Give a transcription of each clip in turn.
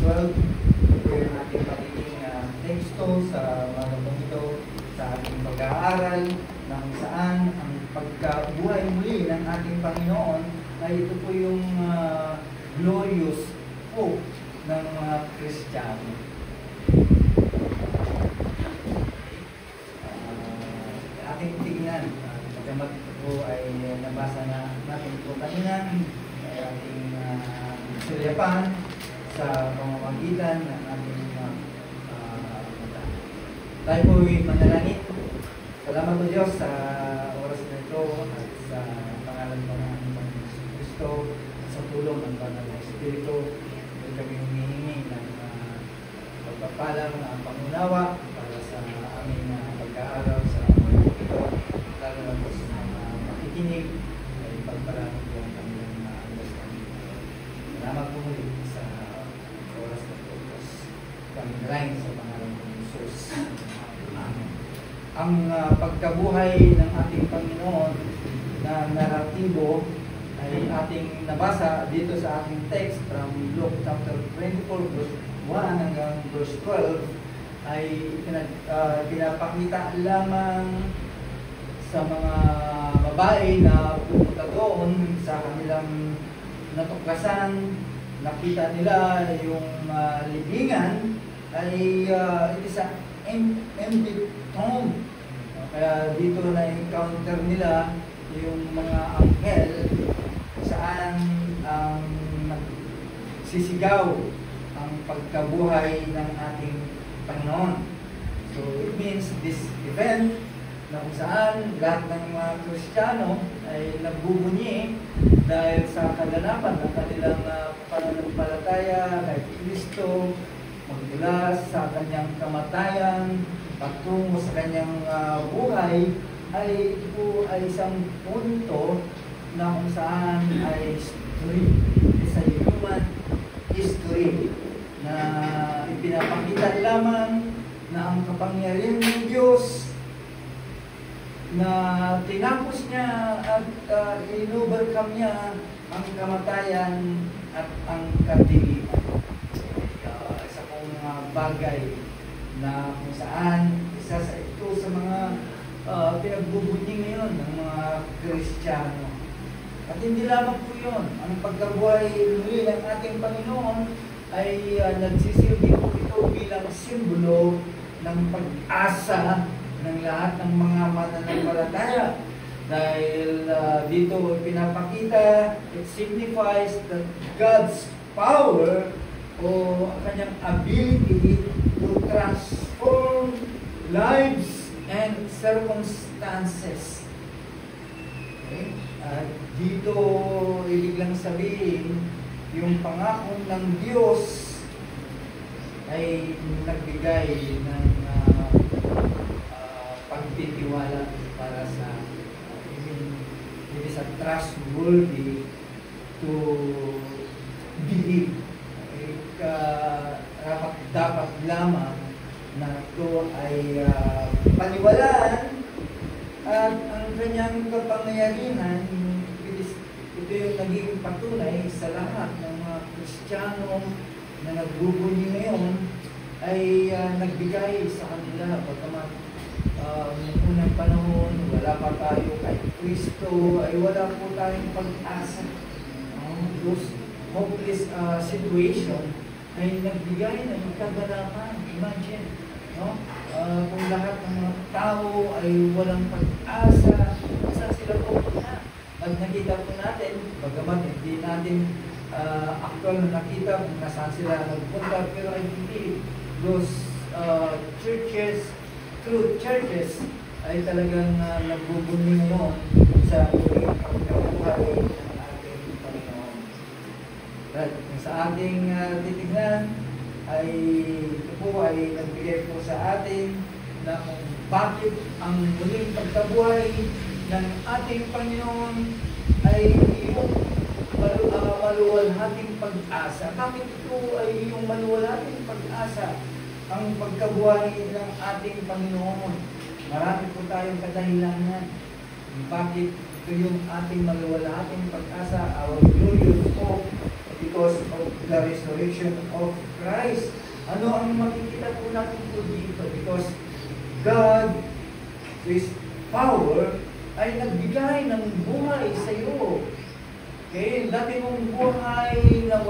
12. Ito yung ating pagiging teksto sa mga ito sa ating pag-aaral ng saan ang pagkabuhay muli ng ating Panginoon ay ito po yung glorious hope ng mga Kristiyano. Ating tignan, pagkamat po ay nabasa na natin po kanina, ay ating sulyapan sa pamamagitan ng ating tayo po ay manalangin. Salamat po Diyos sa oras na ito at sa pangalan po ng Panginoon Kristo sa tulong ng Banal na Espiritu. Ito kami humihingi ng pagpapalang na pangunawa para sa aming pagkaaral sa mga ito. Lalo na po sa mga makikinig ay pagpalang po ang kanilang understanding. Salamat po muli sa oras na ito. Kami nalain sa pangalan ng Jesus. Amen. Ang pagkabuhay ng ating Panginoon na naratibo ay ating nabasa dito sa ating text from Luke chapter 24 verse 1 hanggang verse 12 ay pinapakita lamang sa mga babae na pumunta doon sa kanilang natuklasan, nakita nila yung libingan ay it is an empty tomb. Kaya dito na-encounter nila yung mga anghel saan ang nagsisigaw ang pagkabuhay ng ating Panginoon. So it means this event na kung saan lahat ng mga Kristiyano ay nagbubunyi dahil sa kaganapan ng kanilang pananampalataya kay Kristo magmula sa kanyang kamatayan patungo sa kanyang buhay ay ito ay isang punto na kung saan ay history. It's a human history na ipinapakita lamang na ang kapangyarihan ng Diyos na tinapos niya at in-overcome niya ang kamatayan at ang kadiliman. Isa pong bagay na kung saan isa sa ito sa mga pinagbubunyi ngayon ng mga Kristiyano. At hindi lamang po yun. Ang pagkabuhay muli ng ating Panginoon ay nagsisilbi po ito bilang simbolo ng pag-asa ng lahat ng mga mananampalataya. Dahil dito pinapakita, it signifies that God's power o kanyang ability to transform lives and circumstances. Okay? Dito ibig lang sabihin, yung pangako ng Diyos ay nagbigay ng pagtitiwala para sa it is a trustworthy to believe. Dapat lamang na ito ay paniwalaan at ang kanyang kapangyarihan ito yung naging patunay sa lahat ng mga Kristiyano na nagbubunyi ngayon ay nagbigay sa kanila pagkamat noong unang panahon wala pa tayo kay Kristo ay wala po tayong pag-asa. Those hopeless situation ay nagbigay ng kagalakan. Imagine, no? Kung lahat ng mga tao ay walang pag-asa, saan sila pupunta? At nakita po natin, bagamat hindi natin actual na nakita kung nasaan sila nagpunta, pero I believe those churches, true churches, ay talagang nagbubunyi ngayon sa pagkabuhay ng ating Panginoon. At sa ating titignan, ay ito po ay nagbigay po sa atin na kung bakit ang muling pagkabuhay ng ating Panginoon ay yung maluwalhating pag-asa. Bakit ito ay yung maluwalhating pag-asa? Ang pagkabuhay ng ating Panginoon. Marami po tayong kadahilanan. Bakit ito yung ating maluwalhating pag-asa, our glorious hope, because of the resurrection of Christ. Ano ang makikita po natin po dito? Because God, His power, ay nagbigay ng buhay sa iyo. Okay? Dati mong buhay na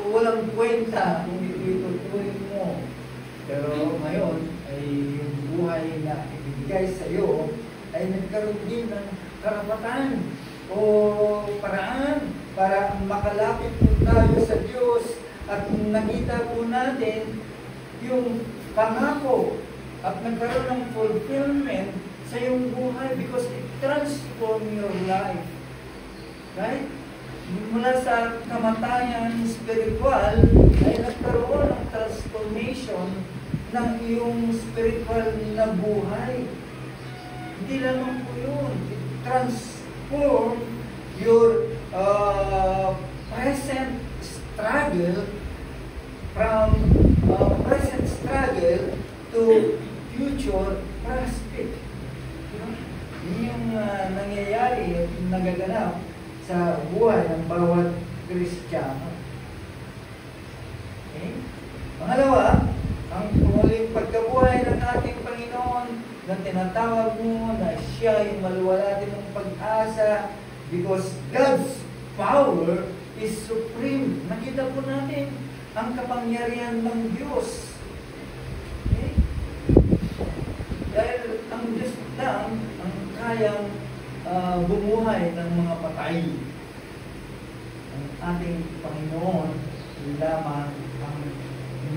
walang kwenta kung itutuloy mo. Pero ngayon, ay yung buhay na ibigay sa iyo ay nagkaroon din ng karapatan o paraan para makalapit po tayo sa Diyos at nakita po natin yung pangako at nagkaroon ng fulfillment sa iyong buhay because it transforms your life. Right? Mula sa kamatayan spiritual ay nagkaroon ng transformation ng iyong spiritual na buhay. Hindi lamang po yun. It transform your present struggle from present struggle to future prospect. Yun yung nangyayari at nagaganap sa buhay ng bawat Kristiyano. Okay? Pangalawa, ang muling pagkabuhay ng ating Panginoon na tinatawag mo na siya yung maluwalhati mong pag-asa because God's power is supreme. Nakita po natin ang kapangyarihan ng Diyos. Okay? Dahil ang Diyos lang ang kayang bumuhay ng mga patay. Ang ating Panginoon lamang ang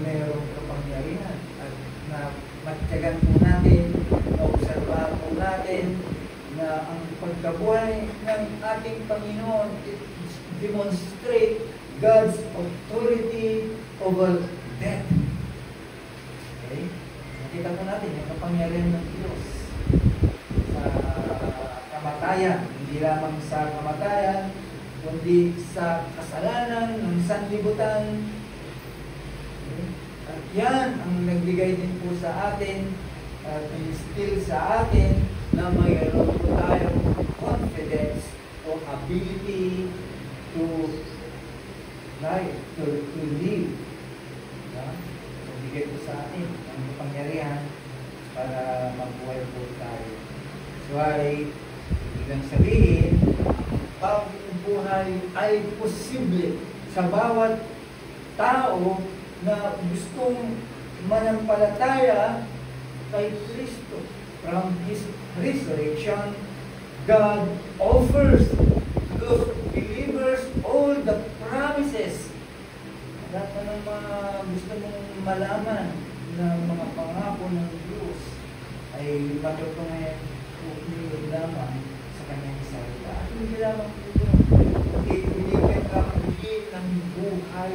mayroong kapangyarihan. At na matyagan po natin, obserbahan po natin na ang pagkabuhay ng ating Panginoon it demonstrate God's authority over death. Okay? Nakita po natin yung kapangyarihan ng Diyos sa kamatayan, hindi lamang sa kamatayan, kundi sa kasalanan ng sanlibutan. Okay? At yan ang nagbigay din po sa atin at instill sa atin na mayroon po tayong confidence o ability to live, to live. Nagbigay po sa atin ang kapangyarihan para mabuhay po tayo. So ay ibig sabihin, ang buhay ay posible sa bawat tao na gustong manampalataya kay Kristo. From His resurrection, God offers those believers all the promises. Lahat na ng mga gusto mong malaman ng mga pangako ng Diyos ay matutungayan po lamang sa kanyang salita. At hindi lamang po yun. Ibigyan ka muli ng buhay.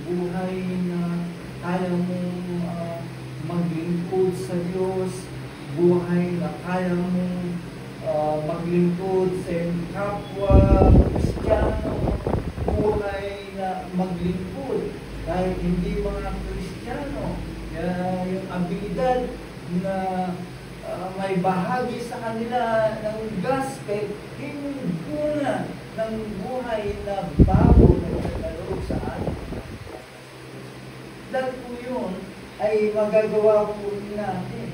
Buhay na kaya mong maglingkod sa Diyos. Buhay na kaya mong maglingkod sa iyong kapwa Kristiyano. Buhay na maglingkod dahil hindi mga Kristiyano. Yung abilidad na may bahagi sa kanila ng gospel, hinubungan ng buhay na bago na nagkaloob sa atin. Dahil po yun ay magagawa po natin.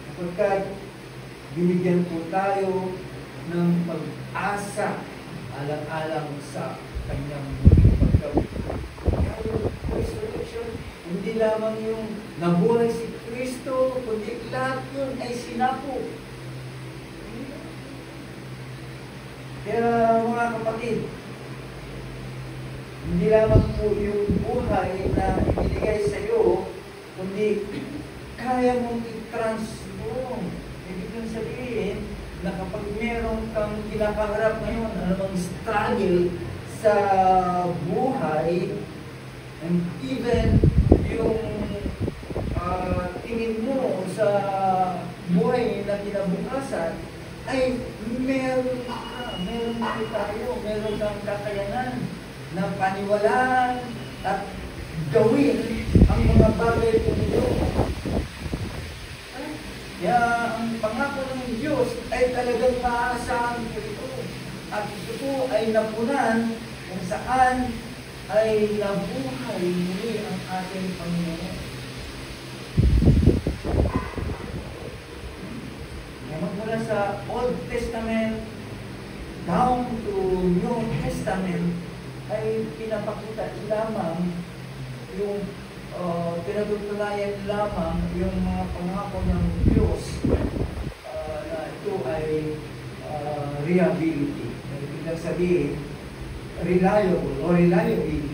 Kapagkat binigyan po tayo ng pag-asa alang-alang sa kanyang pagkabuhay. Resurrection, hindi lamang yung nabuhay si Kristo, kundi lahat yun ay sinapo. Kaya mga kapatid, hindi lamang po yung buhay na ibinigay sa iyo, kundi kaya mong i-transform. Ibig kong sabihin na kapag meron kang kinakaharap ngayon, anumang struggle sa buhay, and even yung tingin mo sa buhay na kinabukasan, ay meron kang kakayanan na paniwalaan at gawin ang mga bagay po nito. Kaya ang pangako ng Diyos ay talagang maaasahan po ito. at ito po ay napunan kung saan ay nabuhay muli ang ating Panginoon. Magmula sa Old Testament down to New Testament ay pinapakita lamang yung pinatutunayan lamang yung mga pangako ng Diyos na ito ay reliability. Ibig sabihin, reliable o reliability.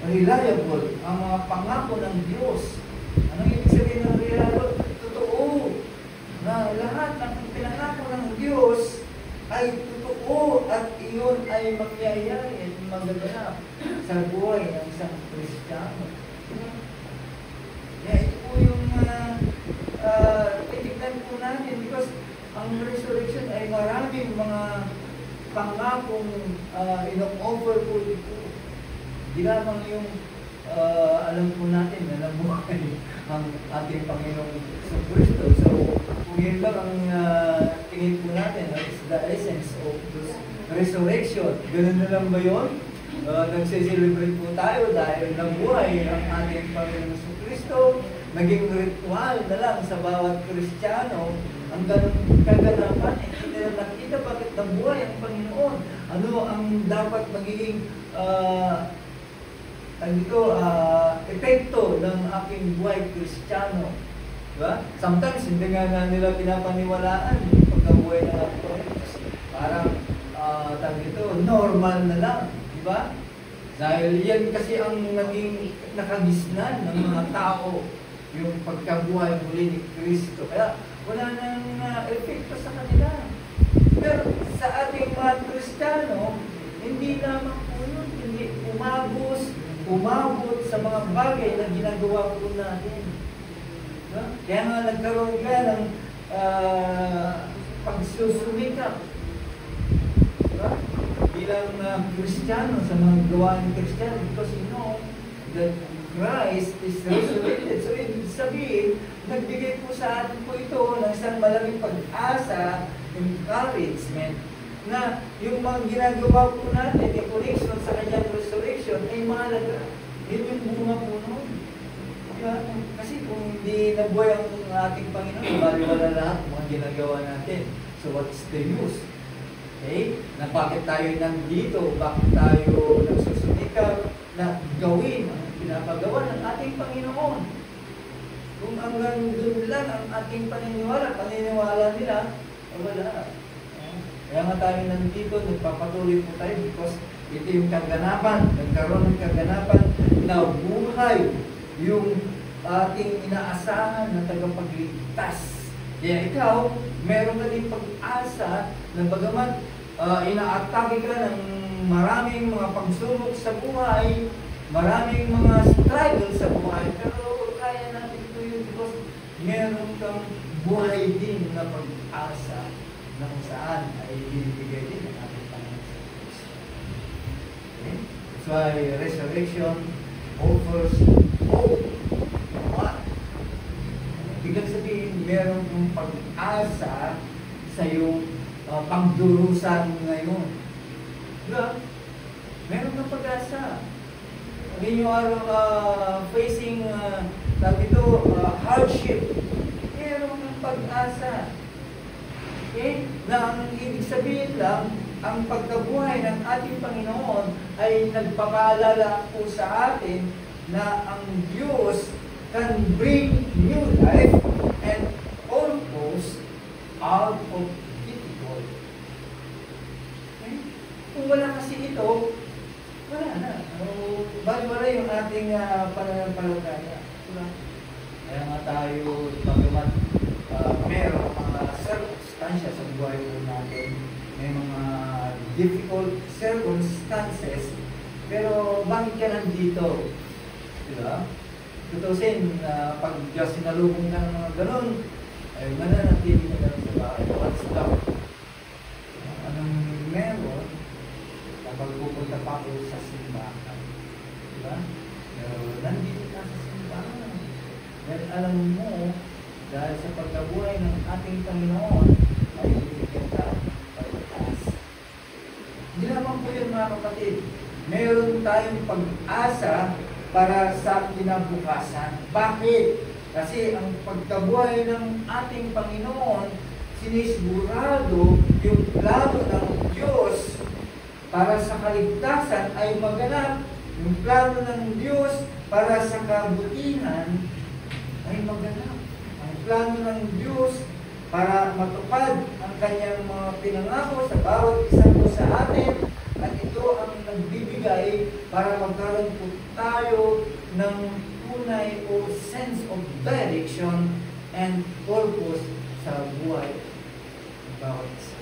Reliable ang mga pangako ng Diyos. Anong ibig sabihin ng reliable? Totoo na lahat ng pinangako ng Diyos ay totoo at iyon ay mangyayari at magaganap sa buhay ng isang Kristiyano. Kaya ito po yung titignan po natin because ang resurrection ay maraming mga pangakong ino-offer po dito. Di lamang yung alam po natin na nabuhay ang ating Panginoong Kristo. So, kung yun lang ang tingin po natin, that is the essence of this resurrection. Ganun na lang ba yun? Nagse-celebrate po tayo dahil nabuhay ang ating Panginoong Kristo. Naging ritual na lang sa bawat Kristiyano. Ang kaganapan, hindi na nakita bakit nabuhay ang Panginoon. Ano ang dapat magiging epekto ng aking buhay Kristiyano. Diba? Sometimes, hindi nga nila pinapaniwalaan yung pagkabuhay ng ating Panginoon. Parang, normal na lang. Diba? Dahil yan kasi ang naging nakagisnan ng mga tao, yung pagkabuhay muli ni Kristo. Kaya, wala nang epekto sa kanila. Pero sa ating mga Kristiyano, hindi lamang po yun, hindi umabot sa mga bagay na ginagawa po natin. No? Kaya nga nagkaroon ka ng pagsusumikap. Diba? Bilang Kristiyano sa mga gawa ng Kristiyano because you know that Christ is resurrected. So, ibig sabihin, nagbigay po sa atin po ito ng isang malaming pag-asa, encouragement, na yung mga ginagawa po natin in connection sa kanyang resurrection ay mahalaga. Yun yung bunga po noon. Diba? Kasi kung hindi nabuhay ang ating Panginoon, baliwala lahat mga ginagawa natin. So, what's the use? Okay? Na bakit tayo nandito? Bakit tayo nagsusumikap na gawin ang pinapagawa ng ating Panginoon? Kung hanggang doon lang ang ating paniniwala nila, wala. Kaya nga tayo nandito, nagpapatuloy po tayo because ito yung kaganapan, nagkaroon ng kaganapan na buhay yung ating inaasahan na tagapagligtas. Kaya ikaw, meron ka din pag-asa na bagamat inaatake ka ng maraming mga pagsubok sa buhay, maraming mga struggle sa buhay, pero kaya natin ito yun because meron kang buhay din na pag-asa na kung saan ay binibigay din ang ating Panginoon sa Kristo. Okay? That's why resurrection offers hope. Ibig sabihin, meron kang pag-asa sa iyong pagdurusan ngayon. Diba? Meron kang pag-asa. When you are facing hardship, meron kang pag-asa. Okay? Na ang ibig sabihin lang, ang pagkabuhay ng ating Panginoon ay nagpapaalala po sa atin na ang Diyos can bring new life and almost out of difficult. Okay? Kung wala kasi ito, wala na. Baliwala yung ating pananampalataya. Kaya nga tayo, pagamat meron mga circumstances sa buhay po natin, may mga difficult circumstances, pero bakit ka nandito? Diba? Tutusin, pag sinalubong ka ng mga ganun, ay mananatili ka lang sa bahay. What's up? Anong meron kapag pupunta pa ako sa simbahan? Diba? Pero nandito ka sa simbahan. Dahil alam mo, dahil sa pagkabuhay ng ating Panginoon, Hindi naman po yun mga kapatid. Meron tayong pag-asa para sa kinabukasan. Bakit? Kasi ang pagkabuhay ng ating Panginoon, sinisgurado yung plano ng Diyos para sa kaligtasan ay maganap. Yung plano ng Diyos para sa kabutihan ay maganap. Ang plano ng Diyos para matupad ang kanyang mga pinangako sa bawat isa po sa atin, at ito ang nagbibigay para magkaroon po tayo ng tunay o sense of direction and purpose sa buhay ng bawat isa.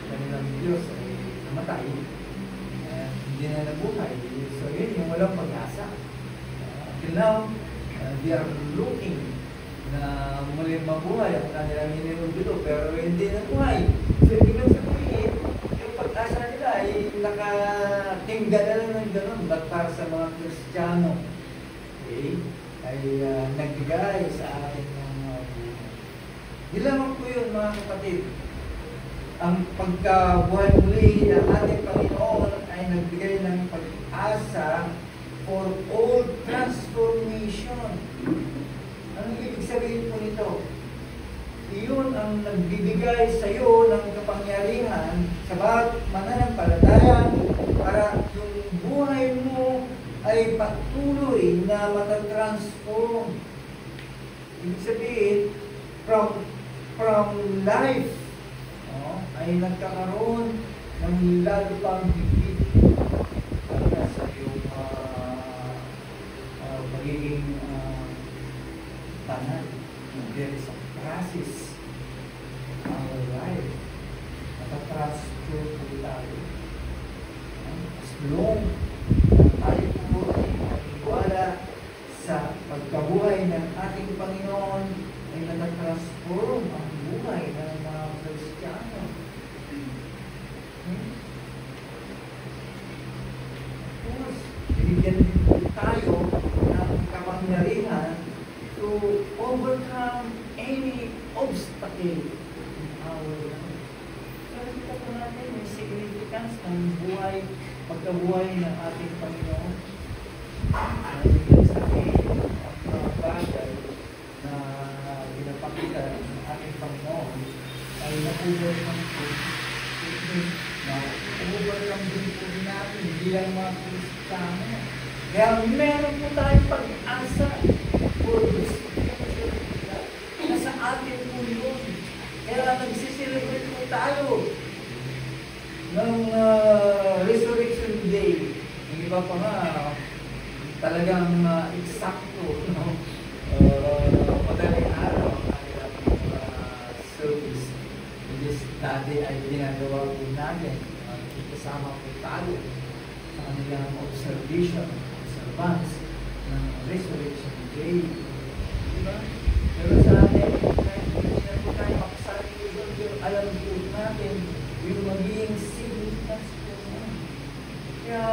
Kanilang Diyos ay namatay, hindi na nabuhay. So yun yung walang pag-asa. Until now, they are looking na muling mabuhay ang kanilang ininumbito, pero hindi nabuhay. So ibig sabihin, yung pag-asa nila ay nakatingga na lang ng ganun. But para sa mga Kristiyano, okay, ay nagbigay sa atin ng buhay. Di lamang po yun mga kapatid. Ang pagkabuhay muli ng ating Panginoon ay nagbigay ng pag-asa for all transformation. Anong ibig sabihin po nito? Iyon ang nagbibigay sa iyo ng kapangyarihan sa bawat mananampalataya para yung buhay mo ay patuloy na matatransform. Ibig sabihin, from life, ay nagkakaroon ng lalo pang higit sa iyong magiging tanan. There is a process in our life. Natatransfer po tayo. As long tayo po ay natiwala sa pagkabuhay ng ating Panginoon, ay natatransform ang buhay ng mga Kristiyano. Binigyan din po tayo ng kapangyarihan to overcome any obstacle in our life. So, kita po natin yung significance ng buhay, pagkabuhay ng ating Panginoon. Ibig sabihin, ang mga bagay na pinapakita ng ating Panginoon ay na-overcome po. Na-overcome din po natin bilang mga Kristiyano. Kaya meron po tayong pag-asa for this na sa atin po yun. Kaya nagsiselebrate po tayo ng Resurrection Day. Yung iba pa nga, talagang eksakto, no? Madaling araw ang kanilang service. This dati ay ginagawa po natin. Kasama po tayo sa kanilang observance ng Resurrection Day. Diba? Pero sa atin, hindi na po tayo makasali doon, pero alam po natin yung magiging significance po na. Kaya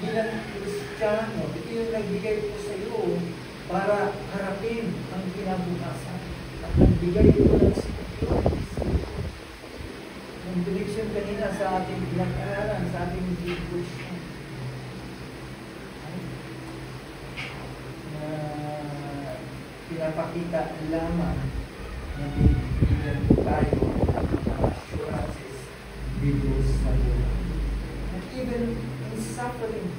bilang Kristiyano, ito yung nagbigay po sa iyo para harapin ang kinabukasan at nagbigay po ng significance. Yung prediction kanina sa ating pinag-aralan, sa ating devotion, pinapakita lamang na bibigyan tayo ng assurances dito sa buhay. And even in suffering,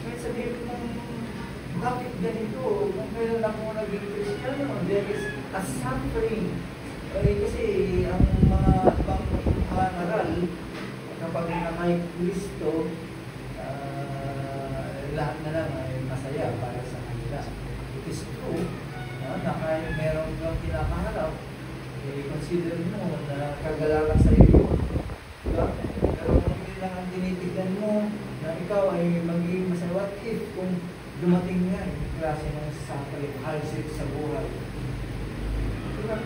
kahit sabihin mo, bakit ganito? Kung kailan ako naging Kristiyano, there is a suffering. Kasi ang mga ibang aral, kapag nakay Kristo, lahat na lang ay masaya para sa kanila. It is true na kahit meron kang kinakaharap, consider mo na kagalakan sa iyo. Diba? Pero kung hindi lang ang tinitignan mo na ikaw ay magiging masaya, what if kung dumating nga yung klase ng suffering, hardship sa buhay? Diba?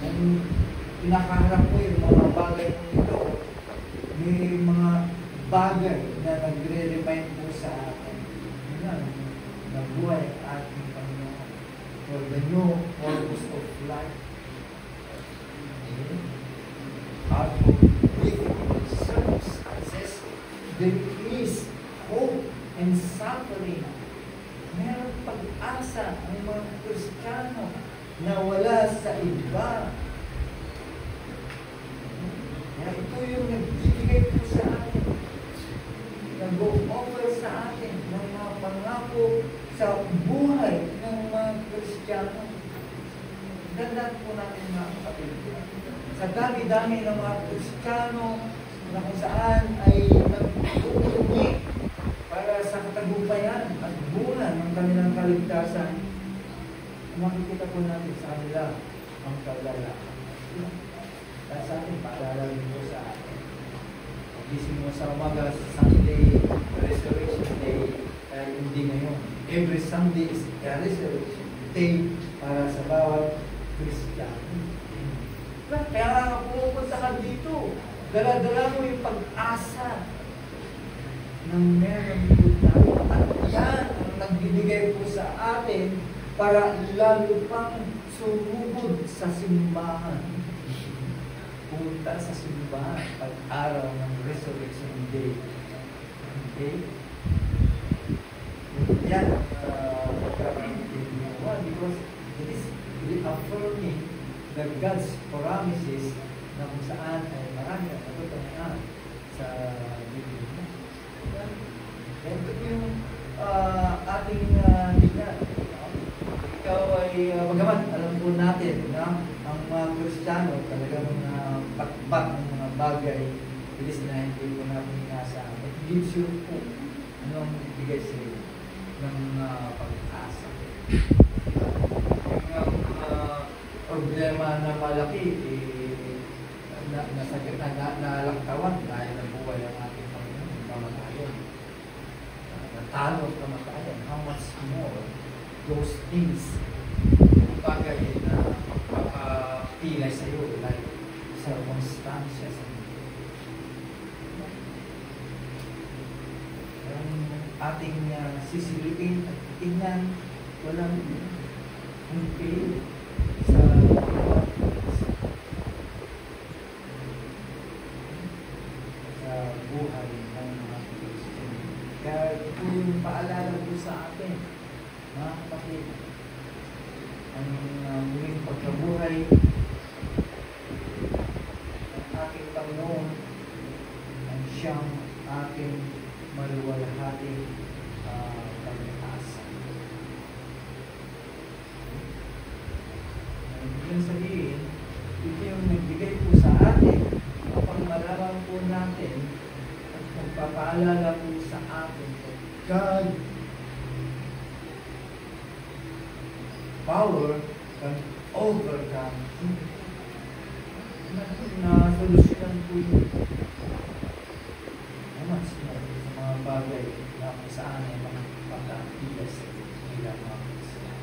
Kung pinakaharap mo yung mga bagay nito, may mga bagay na nagre-remind po sa atin na buhay ating Panginoon for the life. Out of difficult circumstances, there is hope and suffering. Meron pag-asa ang mga Kristiyano na wala sa iba. Kaya ito yung nagbibigay po sa atin, nag-o-offer sa atin ng mga pangako sa buhay ng mga Kristiyano. Gandaan po natin mga kapatid. Sa dami-dami ng mga Kristiyano na kung saan ay nag-uungi para sa katagumpayan at bunga ng kanilang kaligtasan, makikita po natin sa kanila ang kalalaki. Kaya sa atin, paalala rin po sa atin. Gising mo sa umaga, Sunday, Resurrection Day, hindi ngayon. Every Sunday is a Resurrection Day para sa bawat Kristiyano. Kaya nga pupunta ka dito, dala-dala mo yung pag-asa ng meron po tayo. At yan ang nagbibigay po sa atin para lalo pang sumugod sa simbahan. Punta sa simbahan pag-araw ng Resurrection Day. Okay? Yan because it is reaffirming the God's promises na kung saan ay marami ang natutunan sa Biblia. Ito yung ating tingnan. Ikaw ay, bagamat alam po natin na ang mga Kristiyano talagang pakpak ng mga bagay, bilis na hindi po natin inaasahan. It gives you hope. Anong bigay sa iyo ng pag-asa. Yung problema na malaki, nalaktawan dahil nabuhay ang ating Panginoon, kamatayan. Natalo ang kamatayan. How much more those things, bagay na magpapapilay sa iyo, like circumstances. Ang ating sisilipin at tingnan, walang unfair sa buhay ng mga Kristiyano. Kaya ito yung paalala po sa atin, mga kapatid, ang muling pagkabuhay ng aking Panginoon ang siyang aking maluwalhating pag-asa. Ibig sabihin, ito yung nagbigay po sa atin upang malaman po natin at magpapaalala po sa atin that God power can overcome na solusyon po yun. Mas sa mga bagay na kung saan ay mga pagkakilas nila mga Kristiyan.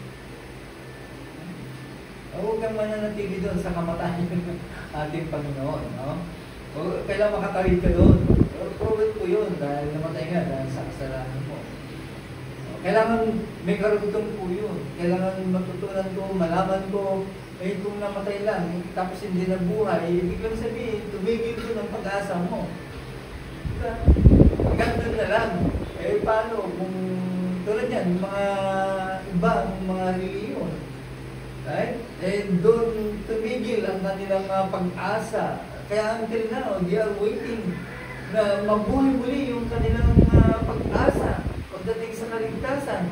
Huwag kang mananatili doon sa kamatayan ng ating Panginoon. No? Kailangan makatawid ka doon. Proven po yun dahil namatay nga dahil sa kasalanan mo. Kailangan may karugtong po yun. Kailangan matutunan ko, malaman ko, kung namatay lang, tapos hindi nabuhay, ibig lang sabihin, tumigil ko ng pag-asa mo. Ganun na lang. Paano kung tulad yan, mga iba, mga reliyon, right? Doon tumigil ang kanilang pag-asa. Kaya until now, they are waiting na mabuhay muli yung kanilang pag-asa pagdating sa kaligtasan.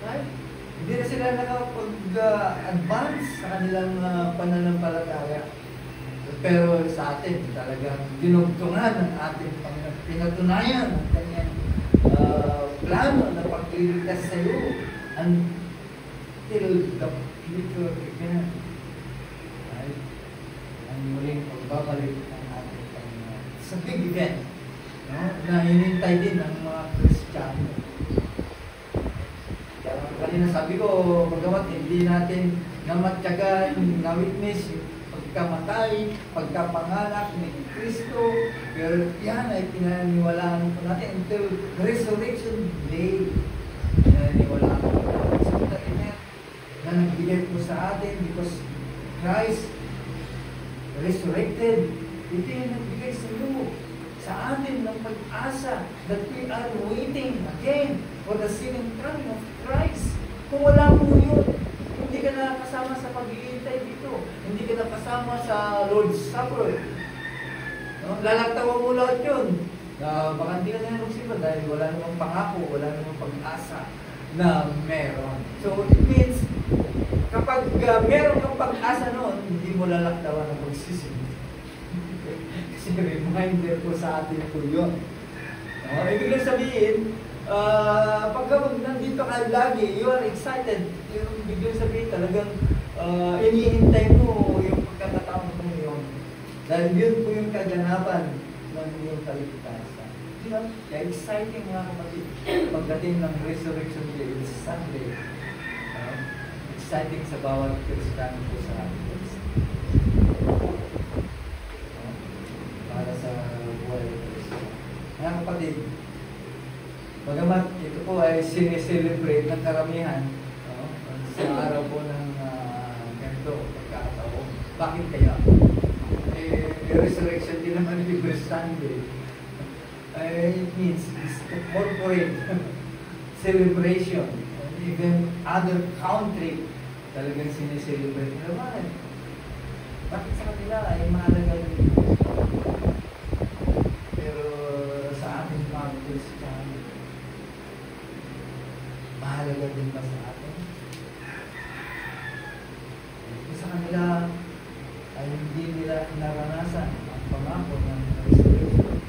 Right? Hindi na sila nakapag-advance sa kanilang pananampalataya. Pero sa atin, talagang dinugtungan ng ating Panginoon. Pinatunayan ang kanyang plano na pagliligtas sa iyo until the future again. Right? Ang muling pagbabalik ng ating Panginoon. It's a big event, no? Na hinintay din ng mga Kristiyano. Kanina sabi ko, bagamat hindi natin namatyagan, na-witness yung pagkamatay, pagkapanganak ni Kristo, pero yan ay pinaniwalaan po natin until Resurrection Day. Pinaniwalaan po natin. So that event na nagbigay po sa atin because Christ resurrected. Ito yung nagbigay sa iyo, sa atin ng pag-asa that we are waiting again for the second coming of Christ. Kung wala po yun, hindi ka na kasama sa pag-iintay dito. Hindi ka na kasama sa Lord's Supper. No? Lalagtawan mo lahat yun. Baka hindi ka na magsimba dahil wala namang pangako, wala namang pag-asa na meron. So, it means, kapag meron kang pag-asa noon, hindi mo lalaktawan ng magsisimba. Kasi reminder po sa atin po yun. No? Ibig sabihin, pagka nandito ka lagi, you are excited. Yung biglang sabihin talagang inihintay mo yung pagkakataon mo yun. Dahil yun po yung kaganapan ng iyong kaligtasan. Diba? Kaya exciting mga kapatid. Pagdating ng Resurrection Day, it's Sunday. Exciting sa bawat Kristiyano po sa atin. Para sa buhay ng Kristo. Mga kapatid, bagamat ito po ay sineselebrate ng karamihan sa araw po ng ganito, pagkakataon. Bakit kaya? Resurrection din naman every Sunday. It means it's to corporate celebration. Even other country talagang sineselebrate naman. Bakit sa kanila ay mahalaga din? Pero sa ating mga Kristiyano, mahalaga din ba sa atin? Sa kanila ay hindi nila naranasan ang pangako ng resurrection.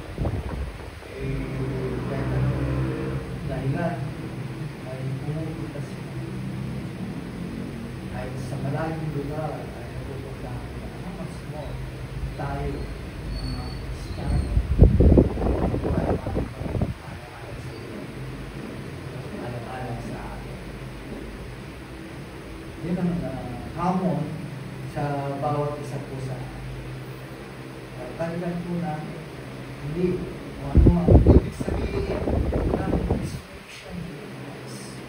Kahit anong dahilan ay pumupunta sila. Kahit sa malayong lugar ay napupuntahan nila. Mas mo tayo mga Kristiyano ay alam-alam sa atin. Yun ang hamon sa bawat isa po sa atin. Taliban po natin, hindi ano ang ibig sabihin ng resurrection Christ.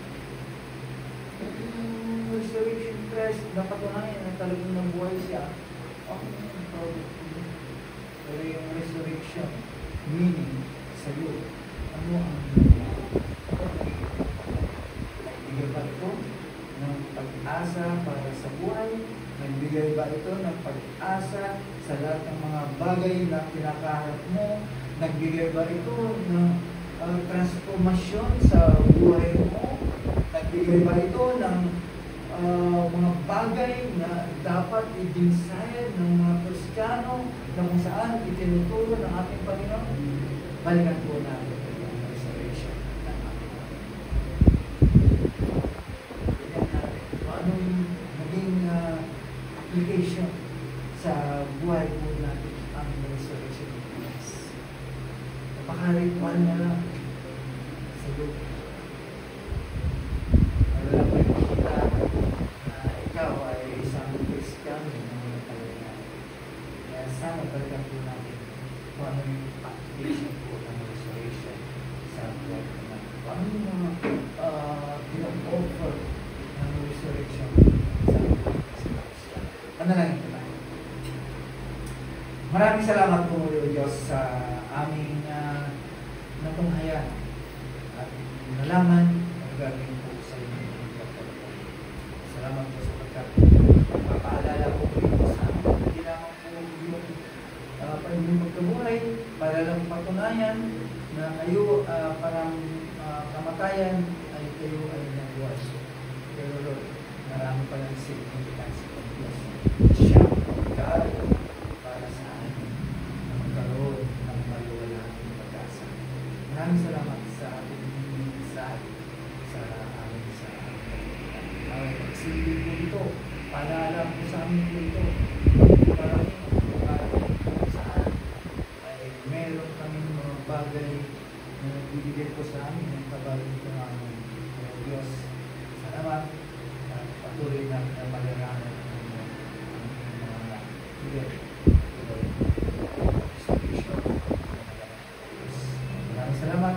Yung resurrection Christ, napatunayan na talagang nabuhay siya. Pero yung resurrection, meaning sa iyo, ano ang nagbigay ba ito ng pag-asa para sa buhay? Nagbigay ba ito ng pag-asa sa lahat ng mga bagay na kinakaharap mo? Nagbigay ba ito ng transformasyon sa buhay mo? Nagbigay ba ito ng mga bagay na dapat i-desire ng mga Kristiyano na kung saan itinuturo ng ating Panginoon? Balikan po natin ang resurrection ng ating Panginoon. Balikan natin kung anong maging application sa buhay po natin ang resurrection of Christ. Napakaritual na lang sa lupa. Wala pa nakikita na ikaw ay isang Kristiyano na mga talaga. Kaya sana balikan po natin kung ano yung application po ng resurrection sa buhay po natin. Kung ano yung mga pinag-offer ng resurrection sa buhay po natin. Panalangin ko tayo. Maraming salamat po, Diyos, sa aming natunghayan at nalaman ang gagawin po sa inyo. Salamat po sa pagpapaalala po ito sa amin. Hindi lamang po yung pag-ibig magkabuhay para lang patunayan na kayo parang kamatayan ay kayo ay nabuhay. Pero Lord, marami pa lang significance ng Diyos. Siya, God, para sa amin na magkaroon ng maliwalang pag-asa. Maraming salamat sa ating mensahe sa amin sa pagsilbi po ito. Paalala po sa amin po ito. Para saan ay meron kaming mga bagay na nagbibigay po sa amin ng kabalik ng amin. Kaya Diyos, salamat at patuloy na malalaman ang mga higit. Maraming salamat.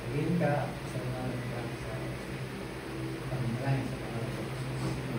Pagin ka sa mga nagkakasama. Pagin sa pangalan ng Diyos.